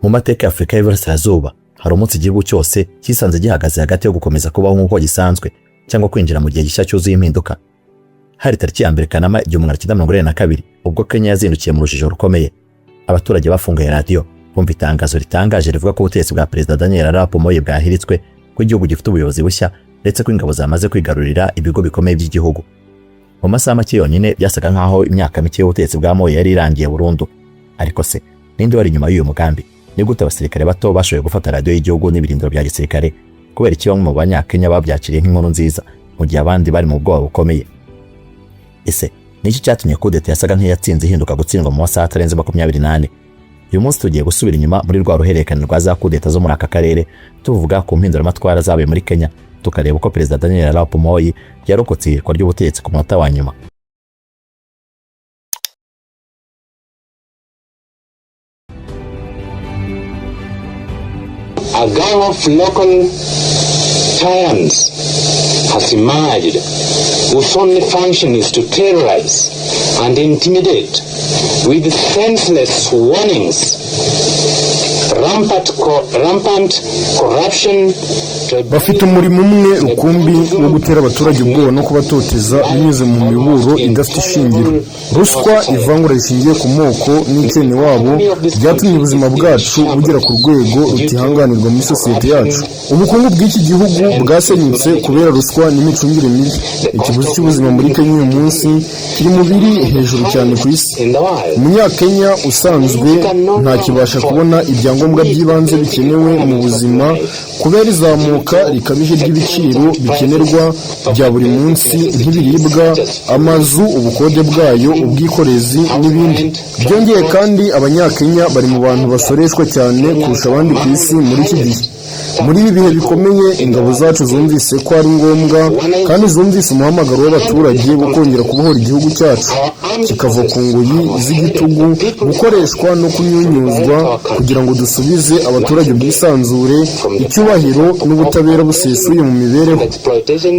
Mu mateka ya Afrika y'Iburasirazuba hari umunsi igihugu cyose cyisanze gihagaze hagati yo gukomeza kubaho nk'uko gisanzwe cyangwa kwinjira mu gihe gishya cyuzuye impinduka. Hari tariki ya mbere Kanama 1942 ubwo Kenya yazindukiye mu rujijo rukomeye. Abaturage bafunguye radiyo bumva itangazo ritangaje rivuga ko ubutegetsi bwa Perezida Daniel Arap Moi bwahiritswe, ko igihugu gifite ubuyobozi bushya ndetse ko ingabo zamaze kwigarurira ibigo bikomeye by'igihugu. Mu masaha make yonyine byasaga nkaho imyaka mike y'ubutegetsi bwa Moi yari irangiye burundu. Ariko se ninde wari inyuma y'uyu mugambi? Ni gute abasirikare bato bashoboye gufata radiyo y'igihugu n'ibirindiro bya gisirikare? Kubera iki bamwe mu banyakenya babyakiriye nk'inkuru nziza mu gihe abandi bari mu bwoba bukomeye? Ese niki cyatumye Coup Etat yasaga nk'iyatsinze ihinduka gutsindwa mu masaha atarenze 28? Uyu munsi tugiye gusubira inyuma muri rwa ruhererekane rwa za Coup Etat zo muri aka karere, tuvuga ku mpinduramatwara zabaye muri Kenya, tukareba uko Perezida Daniel Arap Moi yarokotse irikwa ry'ubutegetsi ku munota wa nyuma. A gang of local tyrants has emerged whose only function is to terrorize and intimidate with senseless warnings, rampant corruption. Bafite umurimo umwe rukumbi wo gutera abaturage ubwoba no kubatoteza binyuze mu miburo idafite ishingiro. Ruswa, ivangura rishingiye ku moko n'ikene wabo byatumye ubuzima bwacu bugera ku rwego rutihanganirwa muri sosiyete yacu. Ubukungu bw'iki gihugu bwasenyutse kubera ruswa n'imicungire mibi. Ikibazo cy'ubuzima muri Kenya uyu munsi kiri mu biri hejuru cyane ku isi. Umunyakenya usanzwe ntakibasha kubona ibyangombwa by'ibanze bikenewe mu buzima kubera izamuka rikabije ry'ibiciro bikenerwa bya buri munsi nk'ibiribwa, amazu, ubukode bwayo, ubwikorezi n'ibindi. Byongeye kandi abanyakenya bari mu bantu basoreshwa cyane kurusha abandi ku isi muri iki gihe. Muri ibi bihe bikomeye ingabo zacu zumvise ko ari ngombwa kandi zumvise umuhamagaro w'abaturage wo kongera kubohora igihugu cyacu kikava ku ngoyi z'igitugu, gukoreshwa no kunyunyuzwa kugira ngo dusubize abaturage ubwisanzure, icyubahiro n'ubutabera busesuye mu mibereho.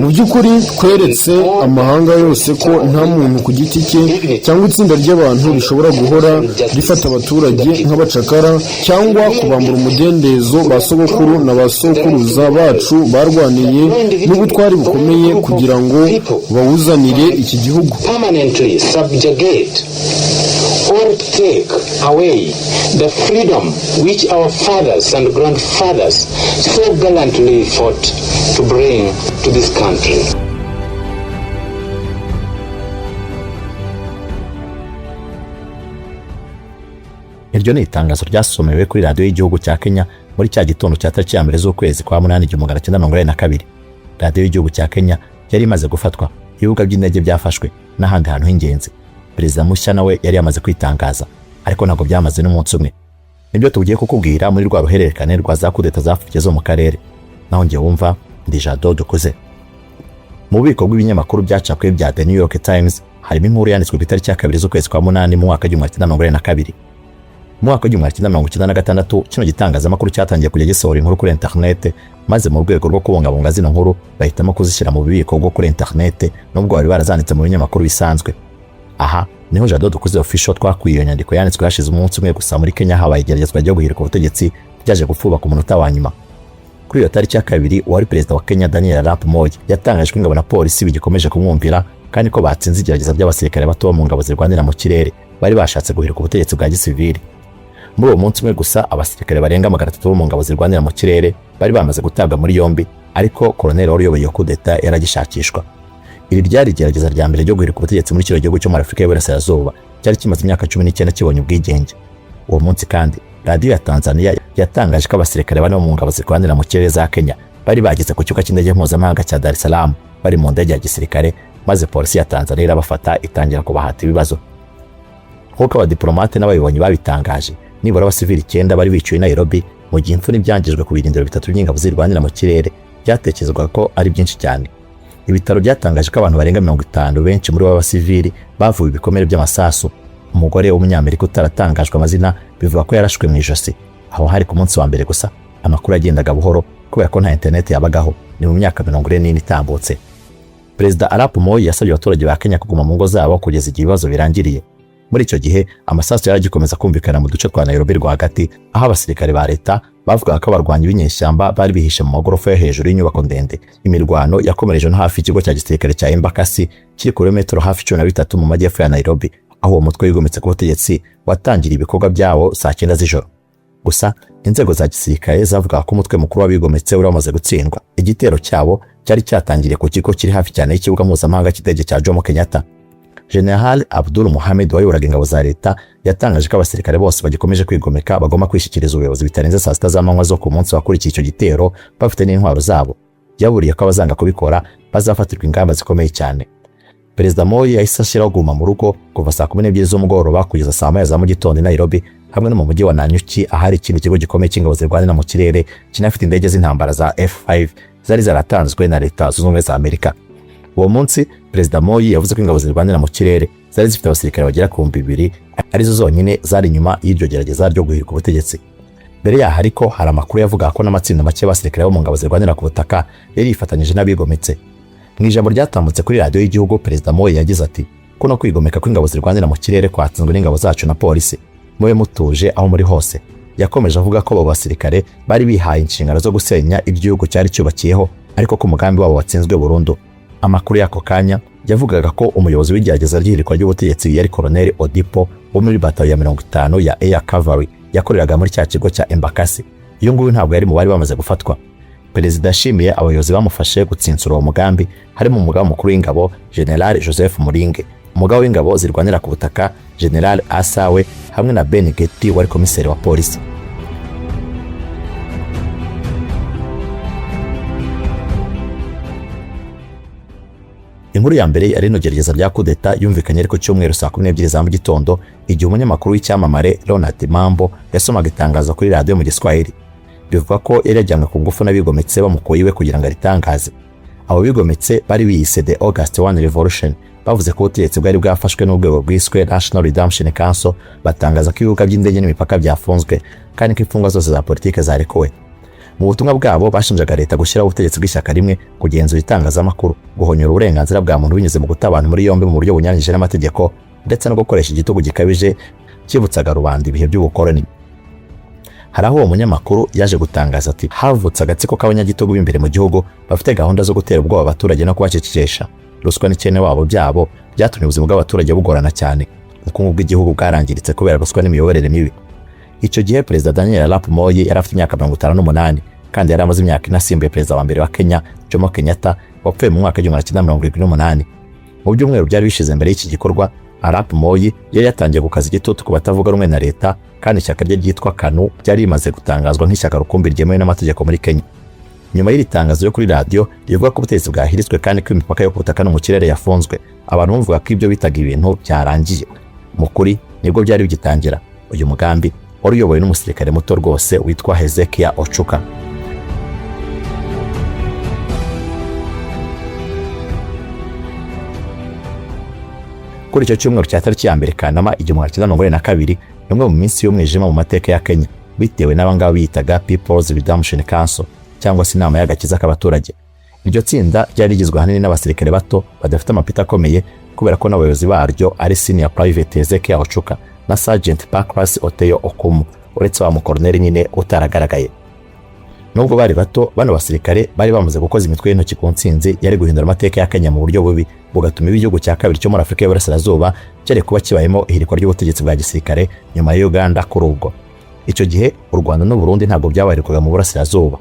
Mu by'ukuri tweretse amahanga yose ko nta muntu ku giti cye cyangwa itsinda ry'abantu rishobora guhora rifata abaturage nk'abacakara cyangwa kubambura umudendezo ba sogokuru na ba sokuruza bacu barwaniye n'ubutwari bukomeye kugira ngo bawuzanire iki gihugu. Or take away the freedom which our fathers and grandfathers so gallantly fought to bring to this country. Iryo ni itangazo ryasomewe kuri radiyo y'igihugu cya Kenya muri cya gitondo cya tariki ya mbere z'ukwezi kwa 8/1942. Radiyo y'igihugu cya Kenya yari imaze gufatwa, ibibuga by'indege byafashwe n'ahandi hantu h'ingenzi. Perezida mushya nawe yari yamaze kwitangaza, ariko ntabwo byamaze n'umunsi umwe. Nibyo tugiye kukubwira muri rwa ruhererekane rwa za Coup Etat zafurike zo mu karere. Naho ngiye wumva ndi Jado dukuze. Mu bubiko bw'ibinyamakuru byacapwe bya The New York Times harimo inkuru yanditswe ku itariki ya 2 z'ukwezi kwa 8 mu mwaka w'1942. Mu mwaka w'1996 kino gitangazamakuru cyatangiye kujya gisohora inkuru kuri internet, maze mu rwego rwo kubungabunga zino nkuru bahitamo kuzishyira mu bubiko bwo kuri internet nubwo bari barazanditse mu binyamakuru bisanzwe. Aha niho Jado dukuze official twakuye iyo nyandiko yanditswe hashize umunsi umwe gusa muri Kenya habaye igeragezwa ryo guhirika ubutegetsi ryaje gupfuba ku munota wa nyuma. Kuri iyo tariki ya 2 uwari perezida wa Kenya Daniel Arap Moi yatangaje ko ingabo na polisi bigikomeje kumwumvira kandi ko batsinze igerageza by'abasirikare bato mu ngabo zirwanira mu kirere bari bashatse guhirika ubutegetsi bwa gisivili. Muri uwo munsi umwe gusa abasirikare barenga 300 mu ngabo zirwanira mu kirere bari bamaze gutabwa muri yombi, ariko koloneli wari uyoboye Coup Etat yaragishakishwa. Iri ryari igerageza rya mbere ryo guhirika ubutegetsi muri kino gihugu cyo muri Afrika y'Iburasirazuba cyari kimaze imyaka 19 kibonye ubwigenge. Uwo munsi kandi radiyo ya Tanzania yatangaje ko abasirikare bane mu ngabo zirwanira mu kirere za Kenya bari bageze ku kibuga cy'indege mpuzamahanga cya Dar es Salaam bari mu ndege ya gisirikare, maze polisi ya Tanzania irabafata itangira kubahata ibibazo. Nk'uko abadiplomate n'abayobozi babitangaje, nibura abasivili 9 bari biciwe i Nairobi mu gihe impfu n'ibyangijwe ku birindiro 3 by'ingabo zirwanira mu kirere byatekerezwaga ko ari byinshi cyane. Ibitaro byatangaje ko abantu barenga 50 benshi muri b'abasivili bavuye ibikomere by'amasasu. Umugore w'umunyamerika utaratangajwe amazina bivuga ko yarashwe mu ijosi. Aho hari ku munsi wa mbere gusa amakuru agendaga buhoro kubera ko nta internet yabagaho. Ni mu myaka 40 itambutse. Perezida Arap Moi yasabye abaturage ba Kenya kuguma mu ngo zabo kugeza igihe ibibazo birangiriye. Muri icyo gihe amasasu yaragikomeza kumvikana mu duce twa Nairobi rwagati, aho abasirikare ba leta bavuga ko abarwanyi b'inyeshyamba bari bihishe mu magorofa yo hejuru y'inyubako ndende. Imirwano yakomereje no hafi ikigo cya gisirikare cya Embakasi kiri kilometero hafi 13 mu majyepfo ya Nairobi, aho uwo mutwe wigometse ku butegetsi watangiriye ibikorwa byawo saa 9 z'ijoro. Gusa inzego za gisirikare zavuga ko umutwe mukuru w'abigometse uri wamaze gutsindwa. Igitero cyabo cyari cyatangiriye ku kigo kiri hafi cyane y'ikibuga mpuzamahanga cy'indege cya Jomo Kenyatta. General Abdul Mohamed wayoboraga ingabo za leta yatangaje ko abasirikare bose bagikomeje kwigomeka bagomba kwishyikiriza ubuyobozi bitarenze saa 6 z'amanywa zo ku munsi wakurikiye icyo gitero bafite n'intwaro zabo. Yaburiye ko abazanga kubikora bazafatirwa ingamba zikomeye cyane. Perezida Moi yahise ashyiraho guma mu rugo kuva saa 12 z'umugoroba kugeza saa 1 za mu gitondo i Nairobi, hamwe no mu mujyi wa Nanyuki ahari ikindi kigo gikomeye cy'ingabo zirwanira mu kirere kinafite indege z'intambara za F5 zari zaratanzwe na leta zunze ubumwe za Amerika. Uwo munsi Perezida Moi yavuze ko ingabo zirwanira mu kirere zari zifite abasirikare bagera ku 2,000 arizo zonyine zari inyuma y'iryo gerageza ryo guhirika ubutegetsi. Mbere yaho ariko hari amakuru yavuga ko n'amatsinda make y'abasirikare bo mu ngabo zirwanira ku butaka yari yifatanyije n'abigometse. Mu ijambo ryatambutse kuri radiyo y'igihugu, Perezida Moi yagize ati ko no kwigomeka kw'ingabo zirwanira mu kirere kwatsinzwe n'ingabo zacu na polisi, mube mutuje aho muri hose. Yakomeje avuga ko abo basirikare bari bihaye inshingano zo gusenya igihugu cyari cyubakiyeho, ariko ko umugambi wabo watsinzwe burundu. Amakuru y'ako kanya yavugaga ko umuyobozi w'igerageza ry'ihirikwa ry'ubutegetsi yari Colonel Odipo wo muri batayo ya 50 ya Air Cavalry yakoreraga muri cya kigo cya Embakasi. Iyo nguyu ntabwo yari mu bari bamaze gufatwa. Perezida yashimiye abayobozi bamufashe gutsinsura uwo mugambi, harimo umugaba mukuru w'ingabo General Joseph Muringe, umugaba w'ingabo zirwanira ku butaka General Asawe, hamwe na Ben Geti wari komiseri wa polisi. Inkuru ya mbere yari inogerageza rya Coup Etat yumvikanye ariko cyumweru saa 12 za mu gitondo, igihe umunyamakuru w'icyamamare Ronald Mambo yasomaga itangazo kuri radiyo mu Giswahili. Bivuga ko yari yajyanywe ku ngufu n'abigometse bamukuye iwe kugira ngo aritangaze. Abo bigometse bari biyise The August 1 Revolution, bavuze ko ubutegetsi bwari bwafashwe n'urwego rwiswe National Redemption Council, batangaza ko ibibuga by'indege n'imipaka byafunzwe kandi ko imfungwa zose za politike zarekuwe. Mu butumwa bwabo bashinjaga leta gushyiraho ubutegetsi bw'ishyaka rimwe, kugenzura itangazamakuru, guhonyora uburenganzira bwa muntu binyuze mu guta abantu muri yombi mu buryo bunyuranyije n'amategeko, ndetse no gukoresha igitugu gikabije kibutsaga rubanda ibihe by'ubukoloni. Hari aho uwo munyamakuru yaje gutangaza ati havutse agatsiko k'abanyagitugu b'imbere mu gihugu bafite gahunda zo gutera ubwoba abaturage no kubacecekesha. Ruswa n'ikene wabo byabo byatumye ubuzima bw'abaturage bugorana cyane. Ubukungu bw'igihugu bwarangiritse kubera ruswa n'imiyoborere mibi. Icyo gihe Perezida Daniel Arap Moi yari afite imyaka 58 kandi yari amaze imyaka inasimbuye perezida wa mbere wa Kenya Jomo Kenyatta wapfuye mu mwaka wa 1978. Mu byumweru byari bishize mbere y'iki gikorwa, Arap Moi yari yatangiye gukaza igitutu ku batavuga rumwe na leta, kandi ishyaka rye ryitwa KANU ryari rimaze gutangazwa nk'ishyaka rukumbi ryemewe n'amategeko muri Kenya. Nyuma y'iri tangazo yo kuri radiyo rivuga ko ubutegetsi bwahiritswe kandi ko imipaka yo ku butaka no mu kirere yafunzwe, abantu bumvuga ko ibyo bitaga ibintu byarangiye. Mu kuri nibwo byari bigitangira. Uyu mugambi wari uyobowe n'umusirikare muto rwose witwa Hezekia Ochuka. Kuri icyo cyumweru cya tariki ya mbere Kanama 1942, nimwe mu minsi y'umwijima mu mateka ya Kenya, bitewe n'abangaba biyitaga People's Redemption Council cyangwa se inama y'agakiza k'abaturage. Iryo tsinda ryari rigizwe ahanini n'abasirikare bato badafite amapita akomeye, kubera ko n'abayobozi baryo ari Senior Private Hezekia Ochuka na Sergeant Pakras Oteyo Okumu, uretse wa mukoloneli nyine utaragaragaye. Nubwo bari bato, bano basirikare bari bamaze gukoza imitwe y'intoki ku ntsinzi yari guhindura amateka ya Kenya mu buryo bubi, bugatuma igihugu cya kabiri cyo muri Afurika y'Uburasirazuba cyari kuba kibayemo ihirikwa ry'ubutegetsi bwa gisirikare nyuma ya Uganda kuri ubwo. Icyo gihe u Rwanda n'u Burundi ntabwo byabarirwaga mu Burasirazuba.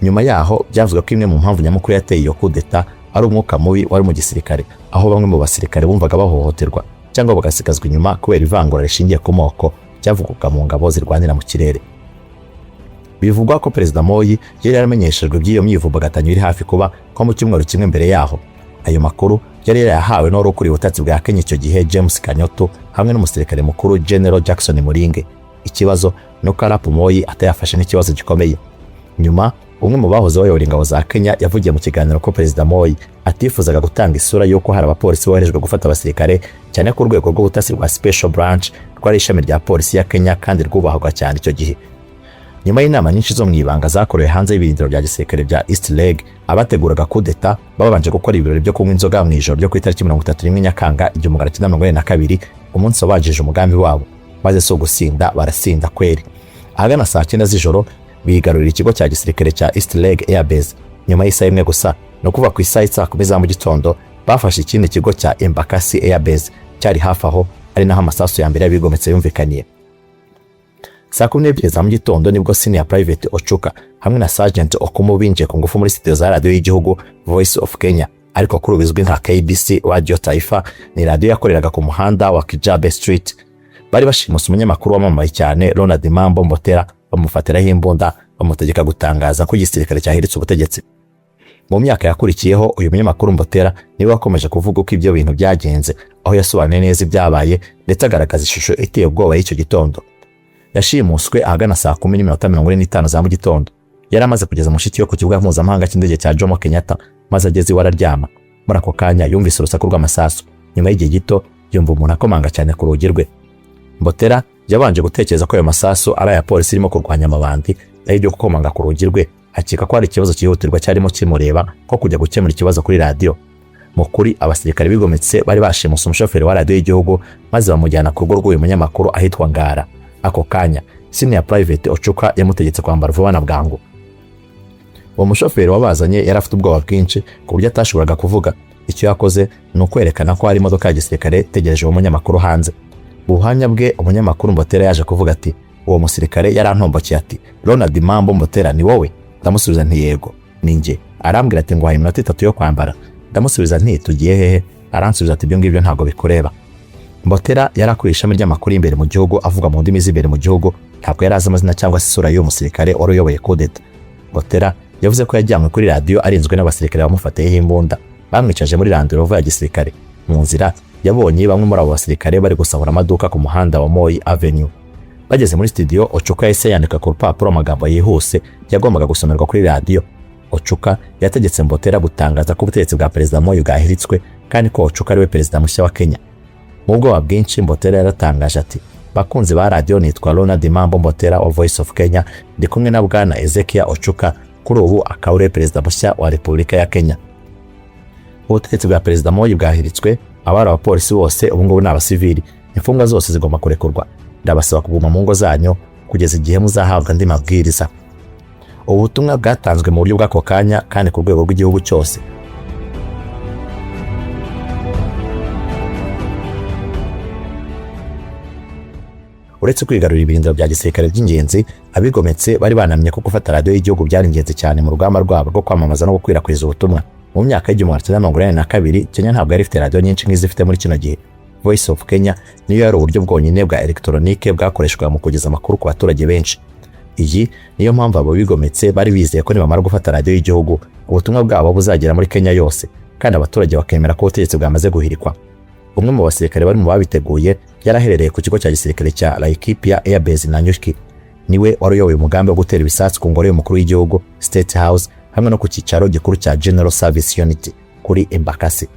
Nyuma yaho byavuzwe ko imwe mu mpamvu nyamukuru yateye iyo Coup Etat ari umwuka mubi wari mu gisirikare, aho bamwe mu basirikare bumvaga bahohoterwa cyangwa bagasigazwa inyuma kubera ivangura rishingiye ku moko cyavugwaga mu ngabo zirwanira mu kirere. Bivugwa ko Perezida Moi yari yaramenyeshejwe by'iyo myivumbagatanyo iri hafi kuba ko mu cyumweru kimwe mbere yaho. Ayo makuru yari yarahawe n'uwari ukuriye ubutasi bwa Kenya icyo gihe James Kanyoto hamwe n'umusirikare mukuru General Jackson Muringe. Ikibazo nuko Arap Moi atayafashe n'ikibazo gikomeye. Nyuma umwe mu bahoze bayobora ingabo za Kenya yavugiye mu kiganiro ko Perezida Moi atifuzaga gutanga isura y'uko hari abapolisi boherejwe gufata abasirikare, cyane ko urwego rw'ubutasi rwa Special Branch rwari ishami rya polisi ya Kenya kandi rwubahwaga cyane icyo gihe. Nyuma y'inama nyinshi zo mu ibanga zakorewe hanze y'ibirindiro bya gisirikare bya East Leg, abateguraga Coup d'Etat babanje gukora ibirori byo kunywa inzoga mu ijoro ryo ku itariki 31 Nyakanga 1942, umunsi wabajije umugambi wabo, maze so gusinda barasinda kweri. Ahagana saa 9 z'ijoro bigarurira ikigo cya gisirikare cya East Leg Air Base. Nyuma y'isaha imwe gusa no kuva ku isaha 10 za mu gitondo bafashe ikindi kigo cya Embakasi Air Base cyari hafi aho, ari naho amasasu ya mbere bigometse yumvikaniye. Saa 12 za mu gitondo nibwo Senior Private Ochuka hamwe na Sergeant Okumu binjiye ku ngufu muri studio za radiyo y'igihugu Voice of Kenya, ariko kuri ubizwi nka KBC Radio Taifa, ni radiyo yakoreraga ku muhanda wa Kijabe Street. Bari bashimuse umunyamakuru wamamaye cyane Ronald Mambo Mbotera, bamufatiraho imbunda, bamutegeka gutangaza ko igisirikare cyahiritse ubutegetsi. Mu myaka yakurikiyeho uyu munyamakuru Mbotera niwe wakomeje kuvuga uko ibyo bintu byagenze, aho yasobanuye neza ibyabaye ndetse agaragaza ishusho iteye ubwoba y'icyo gitondo. Yashimuswe ahagana saa 10:45 za mu gitondo. Yari amaze kugeza mushiki yo ku kibuga mpuzamahanga cy'indege cya Jomo Kenyatta, maze ageze iwe araryama. Muri ako kanya yumvise urusaku rw'amasasu. Nyuma y'igihe gito yumva umuntu akomanga cyane ku rugi rwe. Mbotera yabanje gutekereza ko ayo masasu ari aya polisi irimo kurwanya amabandi, n'ibyo gukomanga ku rugi rwe akeka ko ari ikibazo cyihutirwa cyarimo kimureba ko kujya gukemura ikibazo kuri radiyo. Mu kuri abasirikare bigometse bari bashimuse umushoferi wa radiyo y'igihugu, maze bamujyana ku rugo rw'uyu munyamakuru ahitwa Ngara. Ako kanya Senior Private Ochuka yamutegetse kwambara vuba na bwangu. Uwo mushoferi wabazanye yari afite ubwoba bwinshi ku buryo atashoboraga kuvuga. Icyo yakoze ni ukwerekana ko hari imodoka ya gisirikare tegereje uwo munyamakuru hanze. Buhanya bwe umunyamakuru Mbotera yaje kuvuga ati, uwo musirikare yarantombokiye ati, Ronald Mambo Mbotera ni wowe? Ndamusubiza nti yego ni njye. Arambwira ati ngo 3 yo kwambara. Ndamusubiza nti tugiye hehe? Aransubiza ati ibyo ngibyo ntago bikureba. Mbotera yarakuriye ishami ry'amakuru imbere mu gihugu avuga mu ndimi z'imbere mu gihugu, ntabwo yari azi amazina cyangwa se isura y'uwo musirikare wari uyoboye Coup Etat. Mbotera yavuze ko yajyanywe kuri radiyo arinzwe n'abasirikare bamufatiyeho imbunda, bamwicaje muri radiyo ya gisirikare. Mu nzira yabonye bamwe muri abo basirikare bari gusahura amaduka ku muhanda wa Moi Avenue. Bageze muri studio, Ochuka yahise yandika ku rupapuro amagambo yihuse yagombaga gusomerwa kuri radiyo. Ochuka yategetse Mbotera gutangaza ko ubutegetsi bwa Perezida Moi bwahiritswe, kandi ko Ochuka ariwe perezida mushya wa Kenya. Mu bwoba bwinshi Mbotera yaratangaje ati, bakunzi ba radiyo, nitwa Ronald Mambo Mbotera wa Voice of Kenya, ndi kumwe na bwana Ezekiel Ochuka, kuri ubu akaba ari perezida mushya wa Repubulika ya Kenya. Ubutegetsi bwa Perezida Moi bwahiritswe, abari abapolisi bose ubu ngubu n'abasivili, imfungwa zose zigomba kurekurwa. Ndabasaba kuguma mu ngo zanyu kugeza igihe muzahabwa andi mabwiriza. Ubutumwa bwatanzwe mu buryo bw'ako kanya kandi ku rwego rw'igihugu cyose. Uretse kwigarurira ibirindiro bya gisirikare by'ingenzi, abigometse bari banamye ko gufata radiyo y'igihugu byari ingenzi cyane mu rugamba rwabo rwo kwamamaza no gukwirakwiza ubutumwa. Mu myaka y'1982 Kenya ntabwo yari ifite radiyo nyinshi nk'izifite muri kino gihe. Voice of Kenya niyo yari uburyo bwonyine bwa elektronike bwakoreshwaga mu kugeza amakuru ku baturage benshi. Iyi niyo mpamvu abo bigometse bari bizeye ko nibamara gufata radiyo y'igihugu ubutumwa bwabo buzagera muri Kenya yose, kandi abaturage bakemera ko ubutegetsi bwamaze guhirikwa. Umwe mu basirikare bari mu babiteguye yaraherereye ku kigo cya gisirikare cya Laikipia Air Base na Nyuki. Niwe wari uyoboye umugambi wo gutera ibisasu ku ngoro y'umukuru w'igihugu State House, hamwe no ku cyicaro gikuru cya General Service Unit kuri Embakasi.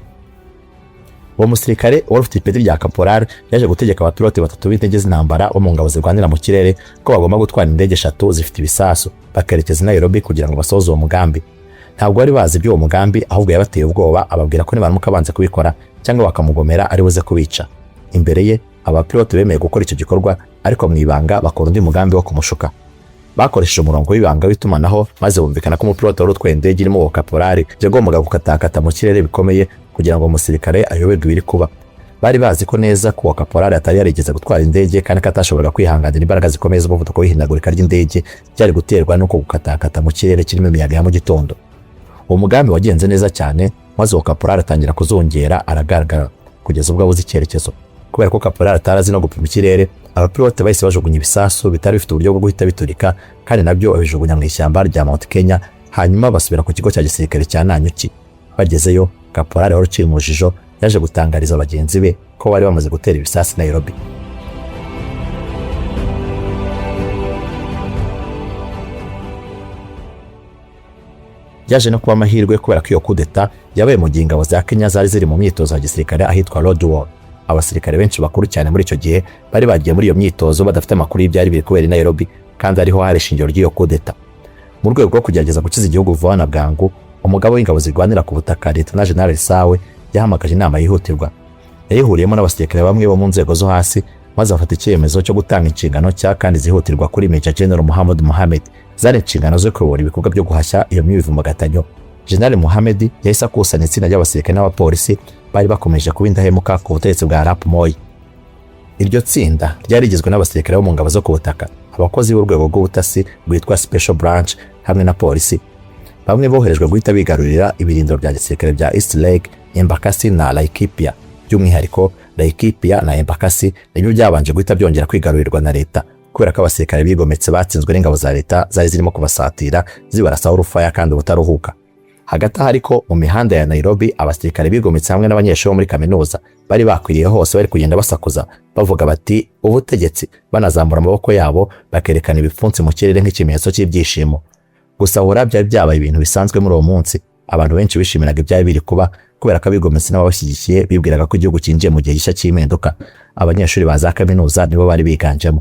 Uwo musirikare wari ufite ipeti rya kaporari yaje gutegeka abapilote 3 b'indege z'intambara bo mu ngabo zirwanira mu kirere ko bagomba gutwara indege 3 zifite ibisasu bakerekeza Nairobi kugira ngo basoze uwo mugambi. Ntabwo bari bazi by'uwo mugambi, ahubwo yabateye ubwoba ababwira ko nibaramuka banze kubikora cyangwa bakamugomera ari buze kubica. Imbere ye abapilote bemeye gukora icyo gikorwa, ariko mu ibanga bakora undi mugambi wo kumushuka. Bakoresheje umurongo w'ibanga w'itumanaho, maze bumvikana ko umupilote wari utwaye indege irimo uwo kaporari yagombaga gukatakata mu kirere bikomeye kugira ngo umusirikare ayoberwe ibiri kuba. Bari bazi ko neza ko uwo kaporari atari yarigeze gutwara indege, kandi ko atashoboraga kwihanganira imbaraga zikomeye z'umuvuduko w'ihindagurika ry'indege byari guterwa n'uko gukatakata mu kirere kirimo imiyaga ya mu gitondo. Uwo mugambi wagenze neza cyane, maze uwo kaporari atangira kuzongera aragaragara kugeza ubwo abuze icyerekezo. Kubera ko kaporari atarazi no gupima ikirere, abapilote bahise bajugunya ibisasu bitari bifite uburyo bwo guhita biturika, kandi nabyo babijugunya mu ishyamba rya Mount Kenya, hanyuma basubira ku kigo cya gisirikare cya Nanyuki. Bagezeyo kaporari wari uciye mu jijo yaje gutangariza bagenzi be ko bari bamaze gutera ibisasu Nairobi. Yaje no kuba amahirwe kubera ko iyo Coup Etat yabaye mu gihe ingabo za Kenya zari ziri mu myitozo ya gisirikare ahitwa Road War. Abasirikare benshi bakuru cyane muri icyo gihe bari bagiye muri iyo myitozo badafite amakuru y'ibyari biri kubera i Nairobi, kandi ariho hari ishingiro ry'iyo Coup Etat. Mu rwego rwo kugerageza gukiza igihugu vuba na bwangu, umugabo w'ingabo zirwanira ku butaka Lieutenant General Sawe yahamagaje inama yihutirwa. yayihuriyemo n'abasirikare bamwe bo mu nzego zo hasi, maze afata icyemezo cyo gutanga inshingano cya kandi zihutirwa kuri Major General Muhammad Mohammed, zari inshingano zo kuyobora ibikorwa byo guhashya iyo myivumbagatanyo. General Mohammed yahise akusanya itsinda ry'abasirikare n'abapolisi bari bakomeje kuba indahemuka ku butegetsi bwa Arap Moi. Iryo tsinda ryari rigizwe n'abasirikare bo mu ngabo zo ku butaka, abakozi b'urwego rw'ubutasi rwitwa Special Branch hamwe na polisi. Bamwe boherejwe guhita bigarurira ibirindiro bya gisirikare bya East Lake, Embakasi na Laikipia. By'umwihariko Laikipia na Embakasi nibyo byabanje guhita byongera kwigarurirwa na leta, kubera ko abasirikare bigometse batsinzwe n'ingabo za leta zari zirimo kubasatira zibarasaho urufaya kandi ubutaruhuka. Hagati aho ariko mu mihanda ya Nairobi, abasirikare bigometse hamwe n'abanyeshuri bo muri kaminuza bari bakwiriye hose bari kugenda basakuza bavuga bati ubutegetsi, banazamura amaboko yabo bakerekana ibipfunsi mu kirere nk'ikimenyetso cy'ibyishimo. Gusahura byari byabaye ibintu bisanzwe muri uwo munsi. Abantu benshi bishimiraga ibyari biri kuba, kubera ko abigometse n'ababashyigikiye bibwiraga ko igihugu cyinjiye mu gihe gishya cy'impinduka. Abanyeshuri ba za kaminuza nibo bari biganjemo.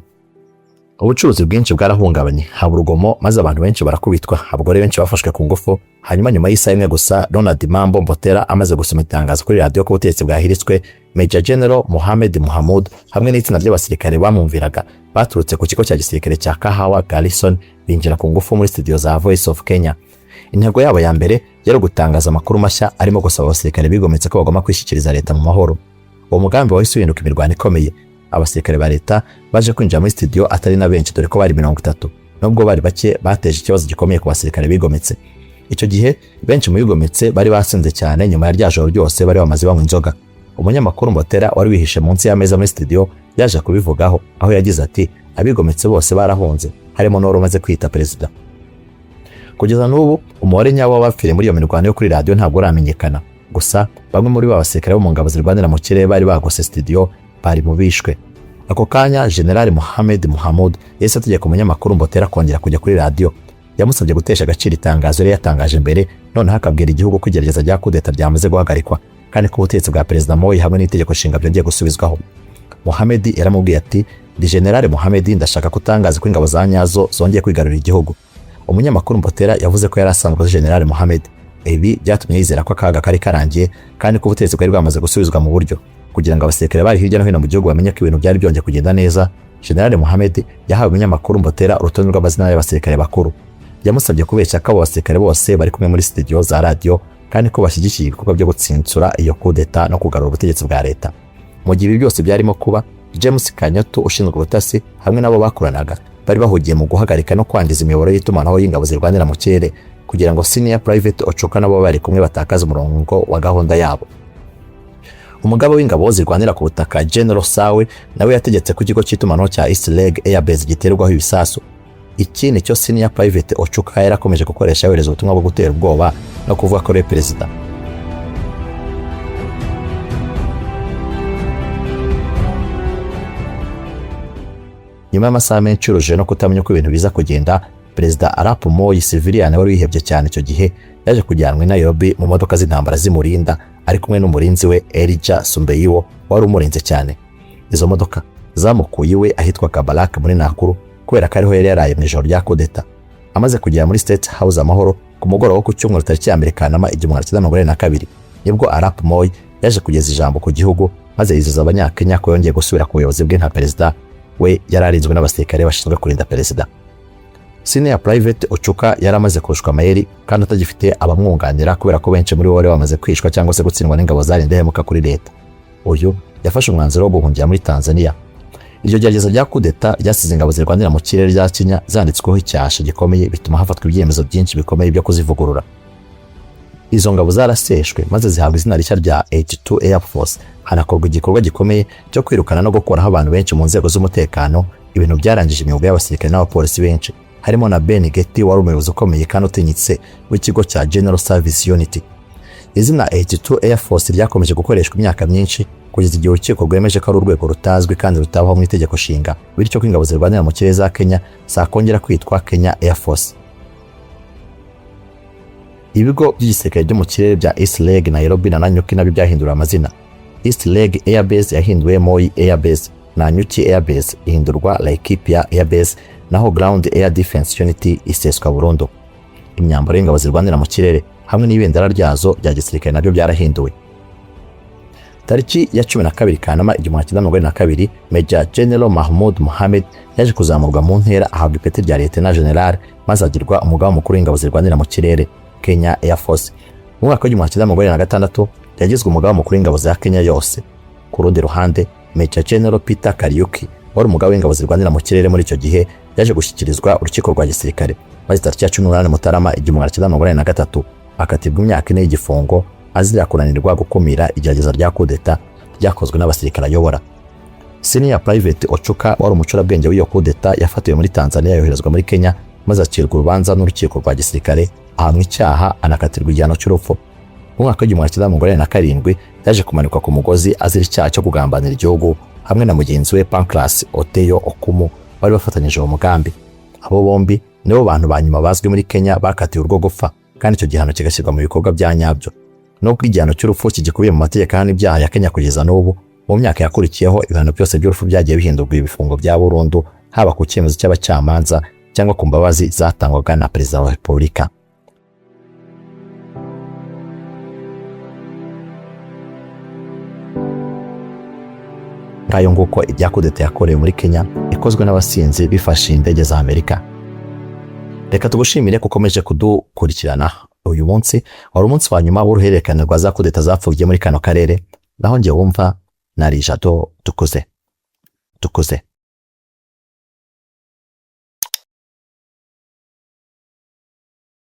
Ubucuruzi bwinshi bwarahungabanye, haba urugomo, maze abantu benshi barakubitwa, abagore benshi bafashwe ku ngufu. Hanyuma nyuma y'isaha imwe gusa, Ronald Mambo Mbotera amaze gusoma itangazo kuri radiyo ko ubutegetsi bwahiritswe, Major General Mohammed Mohamud hamwe n'itsinda ry'abasirikare bamwumviraga baturutse ku kigo cya gisirikare cya Kahawa Garrison binjira ku ngufu muri studio za Voice of Kenya. Intego yabo ya mbere yari gutangaza amakuru mashya arimo gusaba abasirikare bigometse ko bagomba kwishyikiriza leta mu mahoro. Uwo mugambi wahise uhinduka imirwano ikomeye. Abasirikare ba leta baje kwinjira muri studio atari na benshi, dore ko bari 30. Nubwo bari bake, bateje ikibazo gikomeye ku basirikare bigometse. Icyo gihe benshi mu bigometse bari basinze cyane, nyuma ya ryajoro ryose bari bamaze banywa inzoga. Umunyamakuru Mbotera wari wihishe munsi y'ameza muri studio yaje kubivugaho, aho yagize ati abigometse bose barahunze, harimo n'uwari umaze kwita perezida. Kugeza n'ubu umubare nyawo w'abapfiriye muri iyo mirwano yo kuri radiyo ntabwo uramenyekana. Gusa bamwe muri ba basirikare bo mu ngabo zirwanira mu kirere bari bagose studio bari mu bishwe. Ako kanya General Mohammed Mohamud yahise ategeka umunyamakuru Mbotera kongera kujya kuri radiyo. Yamusabye gutesha agaciro itangazo yari yatangaje mbere, noneho akabwira igihugu ko igerageza rya Coup Etat ryamaze guhagarikwa, kandi ko ubutegetsi bwa Perezida Moi hamwe n'itegeko nshinga byongeye gusubizwaho. Mohammed yaramubwiye ati ndi General Mohammed, ndashaka kutangaza ko ingabo za nyazo zongeye kwigarurira igihugu. Umunyamakuru Mbotera yavuze ko yari asanzwe General Mohammed. Ibi byatumye yizera ko akaga kari karangiye kandi ko ubutegetsi bwari bwamaze gusubizwa mu buryo. Kugira ngo abasirikare bari hirya no hino mu gihugu bamenye ko ibintu byari byongeye kugenda neza, General Mohammed yahawe umunyamakuru Mbotera urutonde rw'amazina y'abasirikare bakuru. Yamusabye kubeshya ko abo basirikare bose bari kumwe muri studio za radiyo kandi ko bashyigikiye ibikorwa byo gutsinsura iyo Coup Etat no kugarura ubutegetsi bwa leta. Mu gihe ibi byose byarimo kuba, James Kanyoto ushinzwe ubutasi hamwe nabo bakoranaga bari bahugiye mu guhagarika no kwangiza imiyoboro y'itumanaho y'ingabo zirwanira mu kirere, kugira ngo Senior Private Ochoka nabo bari kumwe batakaza umurongo wa gahunda yabo. Umugabo w'ingabo zirwanira ku butaka General Sawe nawe yategetse ku kigo cy'itumanaho cya East Lake Airbase giterwaho ibisasu. Iki ni cyo Senior Private Ochoka yarakomeje gukoresha yohereza ubutumwa bwo gutera ubwoba no kuvuga ko ari perezida. Nyuma y'amasaha menshi uruje no kutamenya uko ibintu biza kugenda, Perezida Arap Moi civilian wari wihebye cyane icyo gihe yaje kujyanwa i Nairobi mu modoka z'intambara zimurinda, ari kumwe n'umurinzi we Elijah Sumbeyiwo wari umurinze cyane. Izo modoka zamukuye iwe ahitwa Kabalak muri Nakuru, kubera ko ariho yari yaraye mu ijoro rya Coup Etat. Amaze kugera muri State House amahoro ku mugoroba wo ku cyumweru tariki ya Amerika Kanama 1942, nibwo Arap Moi yaje kugeza ijambo ku gihugu, maze yizeza abanyakenya ko yongeye gusubira ku buyobozi bwe nka perezida. We yararinzwe n'abasirikare bashinzwe kurinda perezida. Senior Private Ochoka yaramaze kurushwa amayeri kandi atagifite abamwunganira, kubera ko benshi muri bo bari bamaze kwishwa cyangwa se gutsindwa n'ingabo zari indahemuka kuri leta. Uyu yafashe umwanzuro wo guhungira muri Tanzania. Iryo gerageza rya Coup Etat ryasize ingabo zirwanira mu kirere rya Kenya zanditsweho icyasha gikomeye, bituma hafatwa ibyemezo byinshi bikomeye byo kuzivugurura. Izo ngabo zaraseshwe maze zihabwa izina rishya rya 82 Air Force. Hanakorwa igikorwa gikomeye cyo kwirukana no gukuraho abantu benshi mu nzego z'umutekano. Ibintu byarangije imyuga y'abasirikare n'abapolisi benshi, harimo na Ben Getty wari umuyobozi ukomeye kandi utinyitse w'ikigo cya General Service Unity. Izina 82 Air Force ryakomeje gukoreshwa imyaka myinshi kugeza igihe urukiko rwemeje ko ari urwego rutazwi kandi rutabaho mu itegeko nshinga, bityo ko ingabo zirwanira mu kirere za Kenya zakongera kwitwa Kenya Air Force. Ibigo by'igisirikare byo mu kirere bya East Lake, Nairobi na Nanyuki nabyo byahindura amazina. East Lake Airbase yahinduwe Moi Airbase, Nanyuki Airbase ihindurwa Laikipia Airbase, naho Ground Air Defense Unity iseswa burundu. Imyambaro y'ingabo zirwanira mu kirere hamwe n'ibendera ryazo rya gisirikare nabyo byarahinduwe. Tariki ya 12 Kanama 1942 Major General Mahmoud Mohamed yaje kuzamurwa mu ntera ahabwa ipeti rya Lieutenant General maze agirwa umugaba mukuru w'ingabo zirwanira mu kirere Kenya Air Force. Mu mwaka wa 1946 yagizwe umugaba mukuru w'ingabo za Kenya yose. Ku rundi ruhande Major General Peter Kariuki wari umugaba w'ingabo zirwanira mu kirere muri icyo gihe yaje gushyikirizwa urukiko rwa gisirikare maze tariki ya 18 Mutarama 1943 akatirwa imyaka 4 y'igifungo azira kunanirwa gukumira igerageza rya Coup Etat ryakozwe n'abasirikare ayobora. Senior Private Ochuka wari umucurabwenge w'iyo Coup Etat yafatiwe muri Tanzania yoherezwa muri Kenya maze acirwa urubanza n'urukiko rwa gisirikare ahamwa icyaha anakatirwa igihano cy'urupfu. Mu mwaka wa 1947 yaje kumanikwa ku mugozi azira icyaha cyo kugambanira igihugu hamwe na mugenzi we Pancras Oteyo Okumu bari bafatanyije uwo mugambi. Abo bombi nibo bantu banyuma bazwi muri Kenya bakatiwe urwo gupfa kandi icyo gihano kigashyirwa mu bikorwa bya nyabyo. Nubwo igihano cy'urupfu kigikubiye mu mategeko kandi ibyaha ya Kenya kugeza n'ubu, mu myaka yakurikiyeho ibihano byose by'urupfu byagiye bihindurwa ibifungo bya burundu haba ku cyemezo cy'abacamanza cyangwa ku mbabazi zatangwaga na Perezida wa Repubulika. Ngayo nguko ibya Coup Etat yakorewe muri Kenya ikozwe n'abasinzi bifashishije indege za Amerika. Reka tugushimire kukomeje kudukurikirana. Uyu munsi wari umunsi wa nyuma w'uruhererekane rwa za Coup Etat zapfuye muri kano karere, naho ngiye wumva nari Jado tukuze.